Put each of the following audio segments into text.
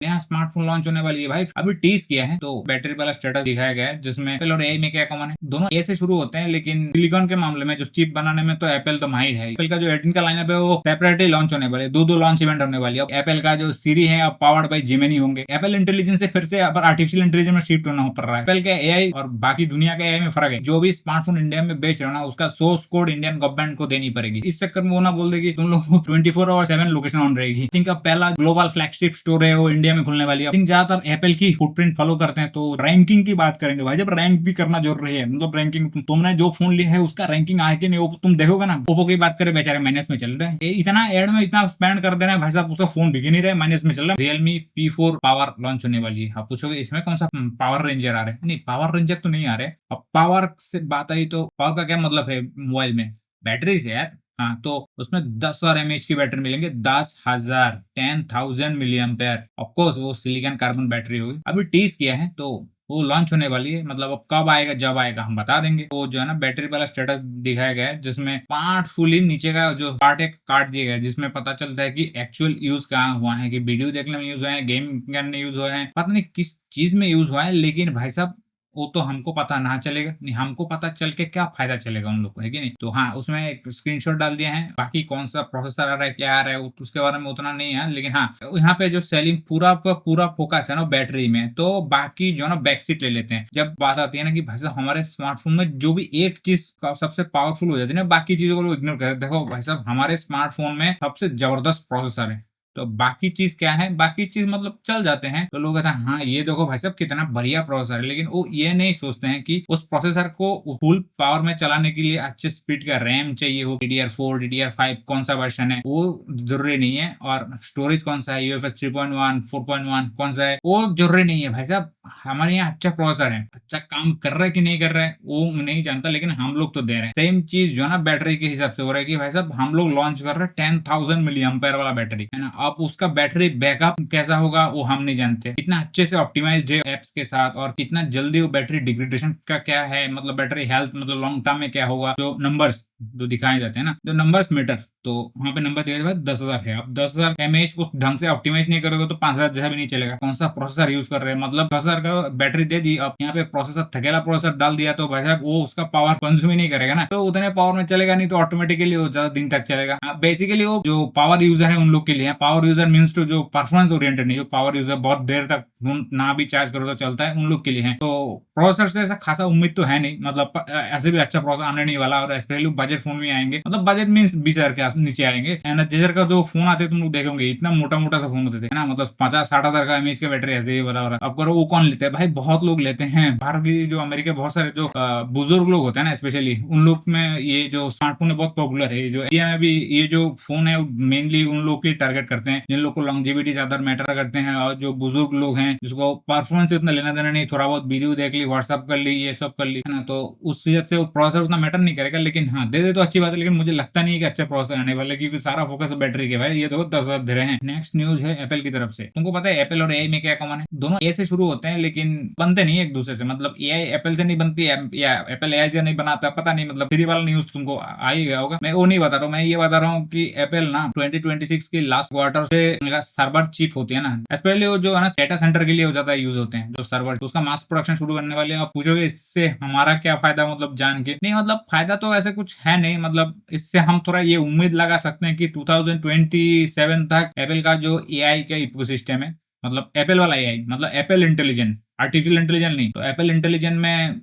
नया smartphone launch होने वाली है भाई, अभी टीज किया है तो बैटरी वाला स्टेटस दिखाया गया है जिसमें एप्पल और एआई में क्या कॉमन है, दोनों ए से शुरू होते हैं लेकिन सिलिकॉन के मामले में जो चिप बनाने में तो एप्पल तो माहिर है। एप्पल का जो 18 का लाइनअप है वो सेपरेटली लॉन्च होने वाले, दो लॉन्च इवेंट होने वाली है। अब एप्पल का जो सीरी है अब पावर्ड बाय जेमिनी होंगे। एप्पल इंटेलिजेंस से फिर से अब आर्टिफिशियल इंटेलिजेंस में शिफ्ट होना पड़ रहा है। एप्पल के एआई और बाकी दुनिया के एआई में फर्क है, जो भी स्मार्टफोन इंडिया में बेच रहे हो ना उसका सोर्स कोड इंडियन गवर्नमेंट को देनी पड़ेगी। इस चक्कर में वो ना बोल देगी तुम लोग 24/7 लोकेशन ऑन रहेगी। थिंक अब पहला ग्लोबल फ्लैगशिप स्टोर है वो इंडिया में खुलने वाली है। ज्यादातर एप्पल की फुटप्रिंट फॉलो करते हैं। तो रैंकिंग की बात करेंगे भाई, जब रैंक भी करना जरूरी है, मतलब रैंकिंग तुमने जो फोन लिया है उसका रैंकिंग आए कि नहीं वो तुम देखोगे ना। ओप्पो की बात करें बेचारे माइनस में चल रहे हैं, इतना एड में इतना स्पेंड कर दे रहे हैं भाई साहब, उसका फोन बिक नहीं रहा है, माइनस में चल रहा है। रियलमी P4 पावर लॉन्च होने वाली है। आप पूछोगे इसमें कौन सा पावर रेंजर आ रहा है, नहीं पावर रेंजर तो नहीं आ रहे। अब पावर से बात आई तो पावर का क्या मतलब है मोबाइल में, बैटरी से यार। हाँ तो उसमें 10,000 mAh की बैटरी मिलेंगे, 10,000 मिली एम्पेयर। ऑफकोर्स वो सिलिकॉन कार्बन बैटरी होगी, अभी टीज किया है तो वो लॉन्च होने वाली है। मतलब अब कब आएगा जब आएगा हम बता देंगे। वो जो है ना बैटरी वाला स्टेटस दिखाया गया है जिसमें पार्ट फुली नीचे का जो पार्ट एक काट दिया गया है, जिसमें पता चलता है कि एक्चुअल यूज कहाँ हुआ है, कि वीडियो देखने में यूज हुआ है, गेम करने यूज हुआ है, पता नहीं किस चीज में यूज हुआ है। लेकिन भाई साहब वो तो हमको पता ना चलेगा, नहीं हमको पता चल के क्या फायदा चलेगा उन लोग को, है कि नहीं। तो हाँ उसमें एक स्क्रीनशॉट डाल दिया है, बाकी कौन सा प्रोसेसर आ रहा है क्या आ रहा है उसके बारे में उतना नहीं है। लेकिन हाँ यहाँ पे जो सेलिंग पूरा फोकस है ना बैटरी में, तो बाकी जो ना बैक सीट ले लेते हैं। जब बात आती है ना कि भाई साहब हमारे स्मार्टफोन में जो भी एक चीज सबसे पावरफुल हो जाती है ना, बाकी चीजों को लोग इग्नोर करते हैं। देखो भाई साहब हमारे स्मार्टफोन में सबसे जबरदस्त प्रोसेसर है, तो बाकी चीज क्या है, बाकी चीज मतलब चल जाते हैं तो लोग कहते हैं हाँ ये देखो भाई साहब कितना बढ़िया प्रोसेसर है। लेकिन वो ये नहीं सोचते हैं कि उस प्रोसेसर को फुल पावर में चलाने के लिए अच्छे स्पीड का रैम चाहिए हो, DDR4 DDR5 कौन सा वर्जन है वो जरूरी नहीं है, और स्टोरेज कौन सा है, UFS 3.1 4.1 कौन सा है वो जरूरी नहीं है। भाई साहब हमारे यहाँ अच्छा प्रोसेसर है, अच्छा काम कर रहा है कि नहीं कर रहा है वो नहीं जानता, लेकिन हम लोग तो दे रहे हैं। सेम चीज जो है ना बैटरी के हिसाब से हो रहा है कि भाई साहब हम लोग लॉन्च कर रहे हैं 10,000 मिली एम्पेयर वाला बैटरी है ना। अब उसका बैटरी बैकअप कैसा होगा वो हम नहीं जानते, कितना अच्छे से ऑप्टिमाइज्ड है एप्स के साथ, और कितना जल्दी वो बैटरी डिग्रेडेशन का क्या है, मतलब बैटरी हेल्थ मतलब लॉन्ग टर्म में क्या होगा। जो नंबर्स जो दिखाए जाते हैं ना, जो नंबर्स मैटर, तो वहां पे नंबर दिया जाए 10,000 है। अब 10,000 mAh को ढंग से ऑप्टिमाइज नहीं करोगे तो 5,000 जैसा भी नहीं चलेगा। कौन सा प्रोसेसर यूज कर रहे हैं, मतलब 10,000 का बैटरी दे दी, अब यहाँ पे प्रोसेसर थकेला प्रोसेसर डाल दिया तो भाई साहब वो उसका पावर कंज्यूम ही नहीं करेगा ना, तो उतने पावर में चलेगा नहीं, तो ऑटोमेटिकली वो ज्यादा दिन तक चलेगा। बेसिकली वो जो पावर यूजर है उन लोग के लिए, पावर यूजर मीन्स टू जो परफॉर्मेंस ओरिएंटेड नहीं, जो पावर यूजर बहुत देर तक ना भी चार्ज करो तो चलता है, उन लोग के लिए है। तो प्रोसेसर से ऐसा खासा उम्मीद तो है नहीं, मतलब ऐसे भी अच्छा प्रोसेसर आने नहीं वाला, और स्पेशली बजट फोन में आएंगे, मतलब बजट मीन्स 20,000 के नीचे आएंगे। एनर्जाइजर का जो फोन आते तुम लोग देखेंगे इतना मोटा मोटा सा फोन होते थे ना, मतलब 50-60 हजार का mAh के बैटरी ऐसे ही बराबर। अब करो वो कौन लेते हैं भाई, बहुत लोग लेते हैं बाहर की, जो अमेरिका बहुत सारे जो बुजुर्ग लोग होते हैं ना स्पेशली उन लोग में ये जो स्मार्टफोन है बहुत पॉपुलर है। जो इंडिया में भी ये जो फोन है मेनली उन लोग की टारगेट करते हैं जिन लोग को लॉन्जिविटी ज्यादा मैटर करते हैं, और जो बुजुर्ग लोग हैं जिसको परफॉर्मेंस इतना लेना देना नहीं, थोड़ा बहुत वीडियो देख ली, व्हाट्सअप कर ली, ये सब कर ली है ना, तो उस हिसाब से वो प्रोसेसर उतना मैटर नहीं करेगा। लेकिन हाँ दे दे तो अच्छी बात है, लेकिन मुझे लगता नहीं है कि अच्छा प्रोसेसर आने वाला, क्योंकि सारा फोकस बैटरी के भाई। ये देखो 10,000 दे रहे हैं। नेक्स्ट न्यूज है एप्पल की तरफ से। तुमको पता है एप्पल और एआई में क्या कॉमन है, दोनों ए से शुरू होते हैं लेकिन बनते नहीं एक दूसरे से। मतलब एआई एप्पल से नहीं बनती है या एप्पल एआई से नहीं बनाता, पता नहीं, मतलब फ्री वाला न्यूज तुमको आ ही गया होगा। मैं वो नहीं बता रहा हूँ, मैं ये बता रहा हूँ कि एप्पल ना 2026 की लास्ट क्वार्टर से सर्वर चिप होती है ना, स्पेशली वो जो है ना डेटा सेंटर के लिए हो जाता है यूज होते हैं जो सर्वर, तो उसका मास प्रोडक्शन शुरू करने वाले हैं। आप पूछोगे इससे हमारा क्या फायदा, मतलब जान के नहीं, मतलब फायदा तो ऐसे कुछ है नहीं, मतलब इससे हम थोड़ा ये उम्मीद लगा सकते हैं कि 2027 तक एप्पल का जो एआई का इकोसिस्टम है, मतलब एप्पल वाला एआई, मतलब एप्पल इंटेलिजेंट, आर्टिफिशियल इंटेलिजेंट नहीं, तो एप्पल इंटेलिजेंट में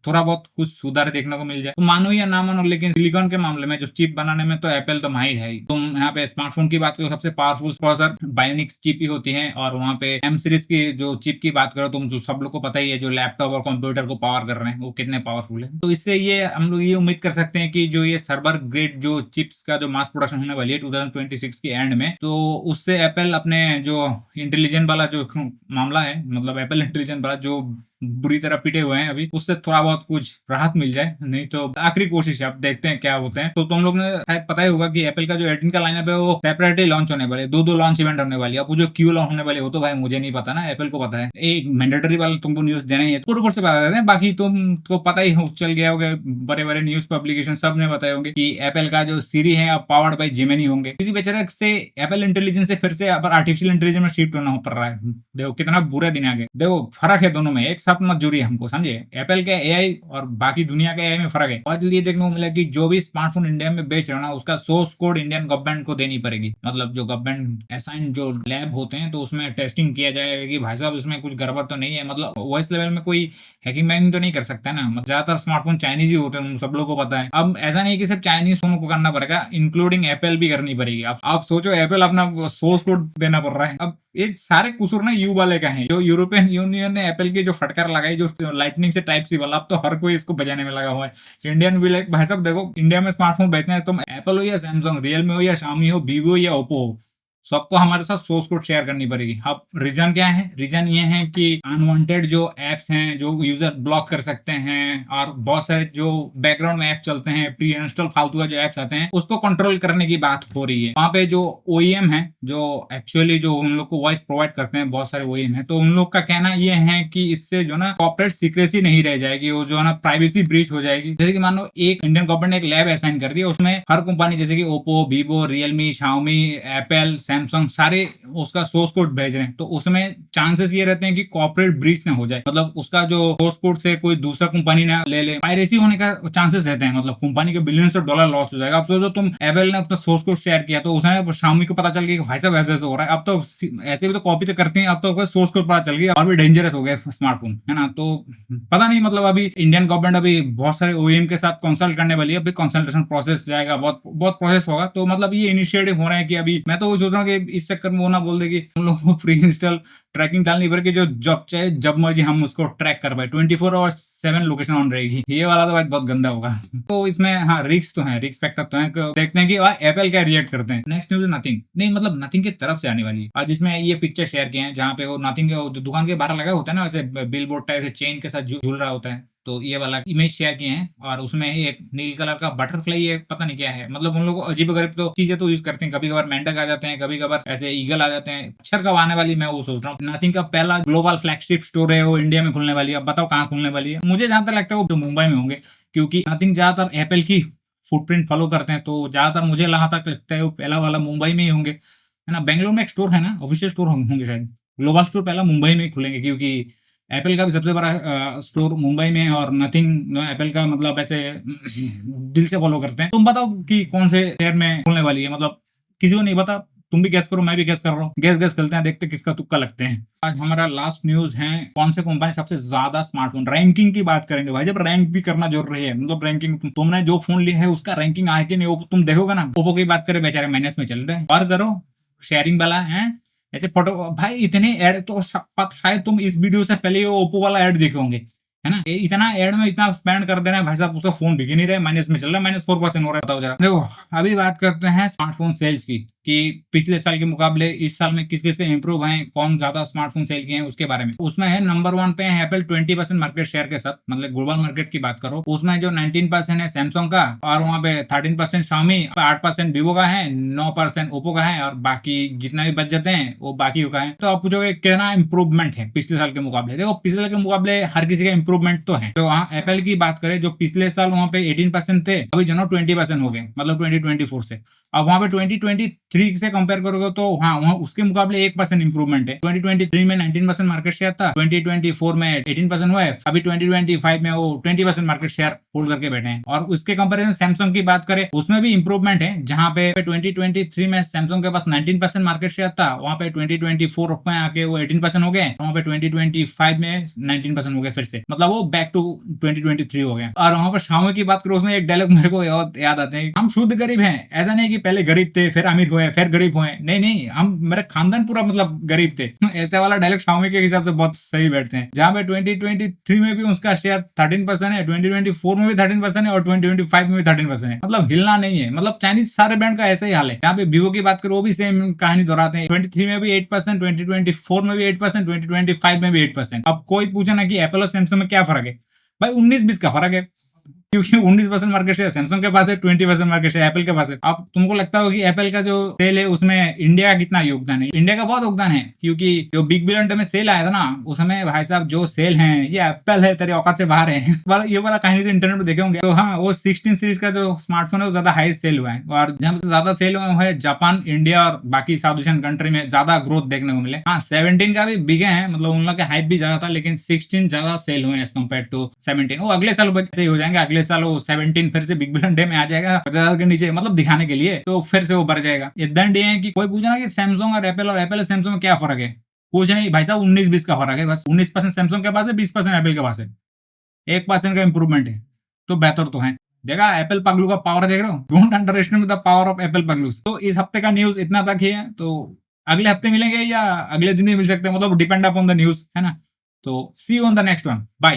थोड़ा बहुत कुछ सुधार देखने को मिल जाए। तो मानो या ना मानो, लेकिन सिलिकॉन के मामले में जो चिप बनाने में तो एप्पल तो माहिर है ही। तुम यहाँ पे स्मार्टफोन की बात करो, सबसे पावरफुल प्रोसेसर बायोनिक्स चिप ही होती है, और वहाँ पे एम सीरीज की जो चिप की बात करो तुम, तो सब लोग को पता ही है जो लैपटॉप और कंप्यूटर को पावर कर रहे हैं वो कितने पावरफुल है। तो इससे ये हम लोग ये उम्मीद कर सकते हैं कि जो ये सर्वर ग्रेड जो चिप्स का जो मास प्रोडक्शन होने वाली है 2026 के एंड में, तो उससे एप्पल अपने जो इंटेलिजेंट वाला जो मामला है, मतलब एप्पल इंटेलिजेंट वाला जो बुरी तरह पिटे हुए हैं अभी, उससे थोड़ा बहुत कुछ राहत मिल जाए, नहीं तो आखिरी कोशिश है, अब देखते हैं क्या होते हैं। तो तुम लोग ने शायद पता ही होगा कि एप्पल का जो 18 का लाइनअप है वो सेपरेटली लॉन्च होने वाले, दो लॉन्च इवेंट होने वाली है। अब वो जो क्यों लॉन्च होने वाले वो तो भाई मुझे नहीं पता ना, एप्पल को पता है। एक मैंडेटरी वाला तुमको न्यूज देना ही है, ऊपर से बता देते हैं, बाकी तुमको पता ही चल गया होगा, बड़े बड़े न्यूज पब्लिकेशन सब ने बताए होंगे कि एप्पल का जो सीरी है अब पावर्ड बाय जेमिनी होंगे, क्योंकि बेचारे से एप्पल इंटेलिजेंस से फिर से अब आर्टिफिशियल इंटेलिजेंस में शिफ्ट होना पड़ रहा है। देखो कितना बुरा दिन आ गया, देखो फर्क है दोनों में, एक साथ मत जुड़िए हमको, समझे। एप्पल के एआई और बाकी दुनिया के एआई में फर्क है। आज ये देखने को मिला कि जो भी स्मार्टफोन इंडिया में बेच रहे हो ना, उसका सोर्स कोड इंडियन गवर्नमेंट को देनी पड़ेगी। मतलब जो गवर्नमेंट असाइन जो लैब होते हैं तो उसमें टेस्टिंग किया जाएगा कि भाई साहब इसमें कुछ गड़बड़ तो नहीं है। मतलब वॉइस लेवल में कोई हैकिंग मैकिंग तो नहीं कर सकता ना, ज्यादातर स्मार्टफोन चाइनीज ही होते हैं, सब लोगों को पता है। अब ऐसा नहीं कि सिर्फ चाइनीज फोन को करना पड़ेगा, इंक्लूडिंग एप्पल भी करनी पड़ेगी। आप सोचो एप्पल अपना सोर्स कोड देना पड़ रहा है। अब ये सारे कसूर ना यू वाले का है, जो यूरोपियन यूनियन ने एप्पल की जो फटकार लगाई, जो लाइटनिंग से टाइप सी वाला, अब तो हर कोई इसको बजाने में लगा हुआ है। इंडियन भी लाइक भाई साहब देखो, इंडिया में स्मार्टफोन बेचना है, तुम एप्पल हो या सैमसंग, रियलमी हो या शामी हो, वीवो या ओप्पो हो, सबको हमारे साथ सोर्स कोड शेयर करनी पड़ेगी। अब रीजन क्या है? रीजन ये है कि अनवांटेड जो एप्स हैं जो यूजर ब्लॉक कर सकते हैं, और बहुत सारे जो बैकग्राउंड में ऐप चलते हैं, प्री इंस्टॉल फालतू का जो एप्स आते हैं, उसको कंट्रोल करने की बात हो रही है। वहां पे जो ओईएम है, जो एक्चुअली जो उन लोग को वॉइस प्रोवाइड करते हैं, बहुत सारे ओईएम है, तो उन लोग का कहना ये है कि इससे जो ना कॉर्पोरेट सीक्रेसी नहीं रह जाएगी, वो जो है ना प्राइवेसी ब्रीच हो जाएगी। जैसे कि मान लो एक इंडियन गवर्नमेंट ने एक लैब असाइन कर दिया, उसमें हर कंपनी जैसे कि Oppo, Vivo, Realme, Xiaomi, Apple, Samsung सारे उसका सोर्स कोड भेज रहे हैं, तो उसमें चांसेस ये रहते हैं कि कॉर्पोरेट ब्रीच ना हो जाए। मतलब उसका जो सोर्स कोड से कोई दूसरा कंपनी ना ले ले, पायरेसी होने का चांसेस रहते हैं। मतलब कंपनी के बिलियंस ऑफ डॉलर लॉस हो जाएगा। अब सोचो तुम एप्पल ने अपना सोर्स कोड शेयर किया, तो उसमें शाओमी को पता चल गया कि भाई साहब ऐसे ऐसे हो रहा है। अब तो ऐसे भी तो कॉपी तो करते हैं, अब तो सोर्स कोड पता चल गया, और भी डेंजरस हो गया स्मार्टफोन, है ना। तो पता नहीं, मतलब अभी इंडियन गवर्नमेंट अभी बहुत सारे ओईएम के साथ कंसल्ट करने वाली है, अभी कंसल्टेशन प्रोसेस जाएगा, बहुत बहुत प्रोसेस होगा। तो मतलब ये इनिशिएटिव हो रहा है कि अभी मैं तो सोच रहा हूँ कि इस चक्कर में वो ना बोल दे कि हम लोगों को प्री इंस्टॉल ट्रैकिंग डालनी पड़ेगी, जो जब चाहे जब मर्जी हम उसको ट्रैक कर पाए, 24/7 लोकेशन ऑन रहेगी। ये वाला तो भाई बहुत गंदा होगा। तो इसमें हाँ रिस्क तो है, रिस्क फैक्टर तो है। देखते हैं कि एप्पल क्या रिएक्ट करते हैं। नेक्स्ट न्यूज नथिंग, नहीं मतलब नथिंग की तरफ से आने वाली है। आज इसमें ये पिक्चर शेयर किए हैं जहाँ पे वो नथिंग के दुकान के बाहर लगा होता है ना, वैसे बिल बोर्ड टाइप से चेन के साथ झूल रहा होता है, तो ये वाला इमेज शेयर किए हैं। और उसमें एक नील कलर का बटरफ्लाई है, पता नहीं क्या है। मतलब उन लोगों को अजीब गरीब तो चीजें तो यूज करते हैं, कभी कभार मेंढक आ जाते हैं, कभी कभार ऐसे ईगल आ जाते हैं। अक्षर कब आने वाली मैं वो सोच रहा हूँ। नथिंग का पहला ग्लोबल फ्लैगशिप स्टोर है वो इंडिया में खुलने वाली है। अब बताओ कहाँ खुलने वाली है? मुझे जहां तक लगता है वो मुंबई में होंगे, क्योंकि नथिंग ज्यादातर एप्पल की फुटप्रिंट फॉलो करते हैं, तो ज्यादातर मुझे जहां तक लगता है वो पहला वाला मुंबई में ही होंगे, है ना। बेंगलोर में एक स्टोर है ना, ऑफिशियल स्टोर होंगे शायद। ग्लोबल स्टोर पहला मुंबई में ही खुलेंगे, क्योंकि एप्पल का भी सबसे बड़ा स्टोर मुंबई में है, और नथिंग एप्पल का मतलब ऐसे दिल से फॉलो करते हैं। तुम बताओ कि कौन से शहर में खुलने वाली है? मतलब किसी को नहीं पता, तुम भी गैस करो, मैं भी गैस कर रहा हूँ। गैस गैस करते हैं, देखते किसका तुक्का लगते हैं। आज हमारा लास्ट न्यूज है, कौन से कंपनी सबसे ज्यादा स्मार्टफोन रैंकिंग की बात करेंगे भाई। जब रैंक भी करना जरूरी है, मतलब रैंकिंग तुमने जो फोन लिया है उसका रैंकिंग आए कि नहीं वो तुम देखोगे ना। ओप्पो की बात करें, बेचारे माइनस में चल रहे हैं। और करो शेयरिंग वाला है ऐसे फोटो भाई, इतने ऐड तो शायद तुम इस वीडियो से पहले ओप्पो वाला ऐड देखे होंगे, है ना। इतना एड में इतना स्पेंड कर देना है भाई साहब, उसका फोन बिक नहीं रहा है, माइनस में चल रहा है, -4% हो रहा है। बताओ जरा। देखो अभी बात करते हैं स्मार्टफोन सेल्स की, कि पिछले साल के मुकाबले इस साल में किस किस के इंप्रूव हैं, कौन ज्यादा स्मार्टफोन सेल किए हैं उसके बारे में। उसमें है नंबर 1 पे है एप्पल 20% मार्केट शेयर के साथ, मतलब ग्लोबल मार्केट की बात करो। उसमें जो 19% है सैमसंग का, और वहाँ पे 13% शाओमी, 8% वीवो का है, 9% ओप्पो का है, और बाकी जितना भी बच जाते हैं वो बाकी का है। तो आप पूछोगे कितना इंप्रूवमेंट है पिछले साल के मुकाबले? देखो पिछले साल के मुकाबले हर किसी का इंप्रूवमेंट तो है। तो वहाँ एप्पल की बात करें, जो पिछले साल वहाँ पे 18% थे, अभी जो ना 20% हो गए, मतलब 2024 से। अब वहाँ पे 2023 से कंपेयर करोगे तो हाँ वहाँ उसके मुकाबले 1% इंप्रूवमेंट है। 2023 में 19% मार्केट शेयर था, 2024 में 18% हुआ है, अभी 2025 में वो 20% मार्केट शेयर होल्ड करके बैठे हैं। और उसके कंपेरिजन सैमसंग की बात करें, उसमें भी इंप्रूवमेंट है, जहाँ पे 2023 में सैमसंग के पास 19% मार्केट शेयर था, वहाँ पे 2024 में आके वो 18% हो गए, वहाँ पे 2025 में 19% हो गए फिर से। मतलब मतलब वो बैक टू 2023 हो गया। और वहां पर Xiaomi की बात करो, उसमें एक डायलॉग मेरे को याद आते हैं, हम शुद्ध गरीब हैं, ऐसा नहीं कि पहले गरीब थे फिर अमीर हुए फिर गरीब हुए, नहीं नहीं, हम मेरे खानदान पूरा मतलब गरीब थे। ऐसे वाला डायलॉग Xiaomi के हिसाब से बहुत सही बैठते हैं। जहां पे 2023 में भी उसका शेयर 13% है, 2024 में भी 13% है और 2025 में भी 13% है, मतलब हिलना नहीं है। मतलब चाइनीज सारे ब्रांड का ऐसा ही हाल है। यहाँ पे Vivo की बात करो, वो भी सेम कहानी दोहराते हैं, 23 में भी 8%, 2024 में भी 8%, 2025 में भी 8%। अब कोई पूछे ना कि एप्पल और सैमसंग में क्या फर्क है, भाई 19-20 का फर्क है, क्योंकि 19% मार्केट शेयर सैमसंग के पास है, 20% मार्केट शेयर एप्पल के पास है। अब तुमको लगता होगा कि एप्पल का जो सेल है उसमें इंडिया का कितना योगदान है, इंडिया का बहुत योगदान है, क्योंकि जो बिग बिलियन डे में सेल आया था ना, उस समय भाई साहब जो सेल है, ये एप्पल है, तेरे औकात से बाहर है। ये वाला कहानी तो इंटरनेट में देखे होंगे। तो हाँ, वो 16 सीरीज का जो स्मार्टफोन है वो ज्यादा हाईएस्ट सेल हुआ है, और जहां से ज्यादा सेल हुआ है जापान, इंडिया और बाकी साउथ एशियन कंट्री में ज्यादा ग्रोथ देखने को मिले। हाँ, 17 का भी बिगे है, मतलब उन लोग का हाइप भी ज्यादा था, लेकिन 16 ज्यादा सेल हुए एज कम्पेयर टू 17। वो अगले साल सही हो जाएंगे, अगले साल वो 17 फिर से बिग बिलियन डे में आ जाएगा 50,000 के नीचे, मतलब दिखाने के लिए, तो फिर से वो बढ़ जाएगा। इतना है कि कोई पूछना कि सैमसंग और एप्पल और सैमसंग में क्या फर्क है, कुछ नहीं भाई साहब, 19-20 का फर्क है बस। 19% सैमसंग के पास है, 20% एप्पल के पास है, 1% का इंप्रूवमेंट है, तो बेहतर तो है। देखा एप्पल पगलू का पावर, देख रहे हो, don't underestimate the power of Apple पगलू। तो इस हफ्ते का न्यूज इतना तक ही है, तो अगले हफ्ते मिलेंगे या अगले दिन भी मिल सकते हैं, मतलब डिपेंड अपॉन द न्यूज, है ना। तो see you on the next one, bye.